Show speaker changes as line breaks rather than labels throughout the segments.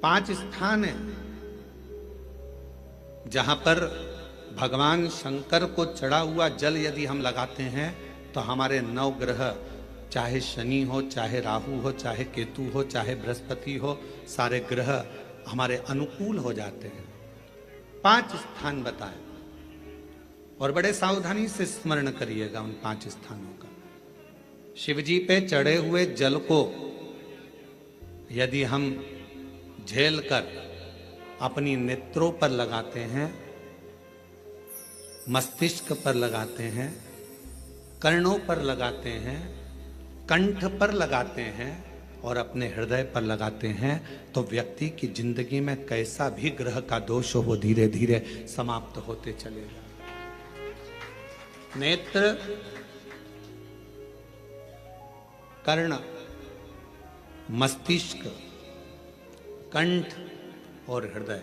5 स्थान है जहां पर भगवान शंकर को चढ़ा हुआ जल यदि हम लगाते हैं तो हमारे 9 ग्रह, चाहे शनि हो, चाहे राहु हो, चाहे केतु हो, चाहे बृहस्पति हो, सारे ग्रह हमारे अनुकूल हो जाते हैं। 5 स्थान बताए और बड़े सावधानी से स्मरण करिएगा उन 5 स्थानों का। शिव जी पे चढ़े हुए जल को यदि हम झेल कर अपनी नेत्रों पर लगाते हैं, मस्तिष्क पर लगाते हैं, कर्णों पर लगाते हैं, कंठ पर लगाते हैं और अपने हृदय पर लगाते हैं तो व्यक्ति की जिंदगी में कैसा भी ग्रह का दोष हो वो धीरे धीरे समाप्त होते चलेगा। नेत्र, कर्ण, मस्तिष्क, कंठ और हृदय,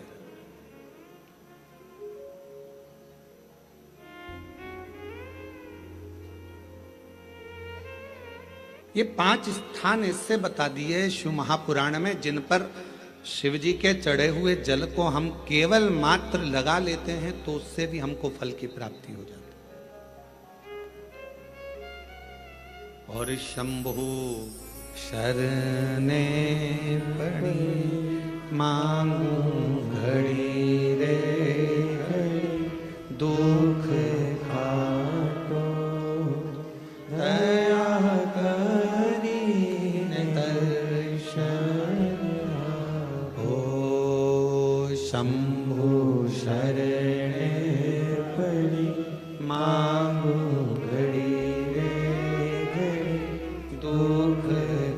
ये 5 स्थान इससे बता दिए शिव महापुराण में जिन पर शिव जी के चढ़े हुए जल को हम केवल मात्र लगा लेते हैं तो उससे भी हमको फल की प्राप्ति हो जाती है। और शंभु शरणे पड़ी मांगू घड़ी रे दुख काटो दया करी दर्शन हो। शंभु शरणे पड़ी मांगू घड़ी रे दुख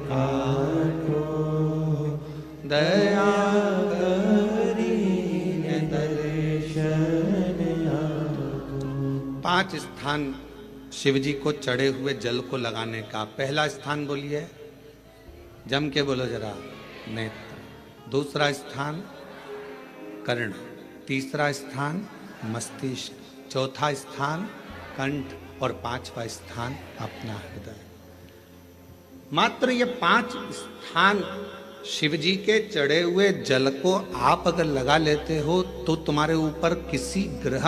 काटो दया करी दर्शन। 5 स्थान शिव जी को चढ़े हुए जल को लगाने का। पहला स्थान बोलिए, जम के बोलो जरा, नेत्र। दूसरा स्थान कर्ण, तीसरा स्थान मस्तिष्क, चौथा स्थान कंठ और 5वां स्थान अपना हृदय। मात्र ये 5 स्थान शिव जी के चढ़े हुए जल को आप अगर लगा लेते हो तो तुम्हारे ऊपर किसी ग्रह,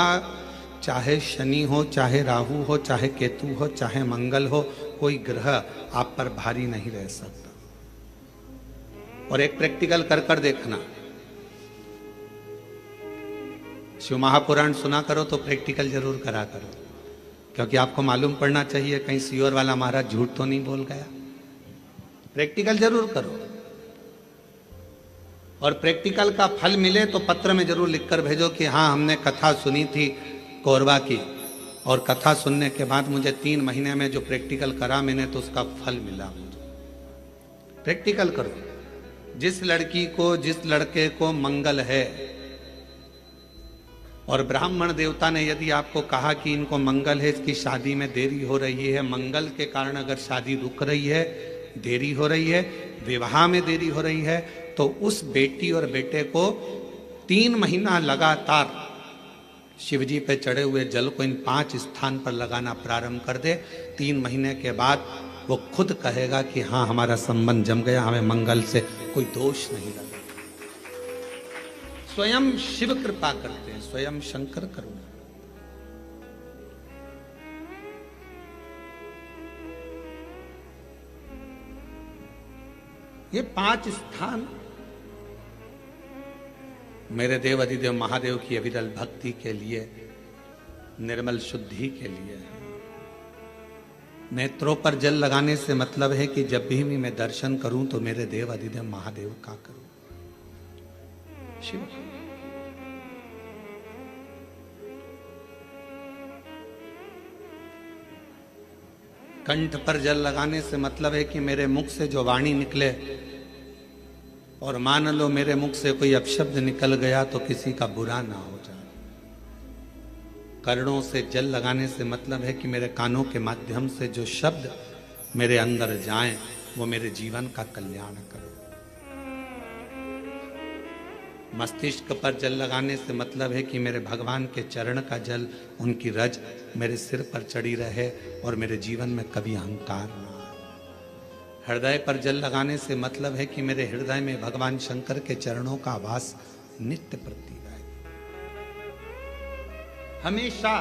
चाहे शनि हो, चाहे राहु हो, चाहे केतु हो, चाहे मंगल हो, कोई ग्रह आप पर भारी नहीं रह सकता। और एक प्रैक्टिकल कर कर देखना, शिव महापुराण सुना करो तो प्रैक्टिकल जरूर करा करो, क्योंकि आपको मालूम पड़ना चाहिए कहीं सीओर वाला महाराज झूठ तो नहीं बोल गया। प्रैक्टिकल जरूर करो और प्रैक्टिकल का फल मिले तो पत्र में जरूर लिखकर भेजो कि हाँ हमने कथा सुनी थी कोरबा की और कथा सुनने के बाद मुझे 3 महीने में जो प्रैक्टिकल करा मैंने तो उसका फल मिला मुझे। प्रैक्टिकल करो। जिस लड़की को, जिस लड़के को मंगल है और ब्राह्मण देवता ने यदि आपको कहा कि इनको मंगल है, इसकी शादी में देरी हो रही है, मंगल के कारण अगर शादी रुक रही है, देरी हो रही है, विवाह में देरी हो रही है, तो उस बेटी और बेटे को 3 महीना लगातार शिवजी पे चढ़े हुए जल को इन 5 स्थान पर लगाना प्रारंभ कर दे। 3 महीने के बाद वो खुद कहेगा कि हाँ हमारा संबंध जम गया, हमें मंगल से कोई दोष नहीं लगा। स्वयं शिव कृपा करते हैं, स्वयं शंकर करुणा। ये 5 स्थान मेरे देव अधिदेव महादेव की अविरल भक्ति के लिए, निर्मल शुद्धि के लिए। नेत्रों पर जल लगाने से मतलब है कि जब भी मैं दर्शन करूं तो मेरे देव अधिदेव महादेव का करूं, शिव। कंठ पर जल लगाने से मतलब है कि मेरे मुख से जो वाणी निकले, और मान लो मेरे मुख से कोई अपशब्द निकल गया तो किसी का बुरा ना हो जाए। कर्णों से जल लगाने से मतलब है कि मेरे कानों के माध्यम से जो शब्द मेरे अंदर जाएं वो मेरे जीवन का कल्याण करें। मस्तिष्क पर जल लगाने से मतलब है कि मेरे भगवान के चरण का जल, उनकी रज मेरे सिर पर चढ़ी रहे और मेरे जीवन में कभी अहंकार ना आए। हृदय पर जल लगाने से मतलब है कि मेरे हृदय में भगवान शंकर के चरणों का वास नित्य प्रतीत है। हमेशा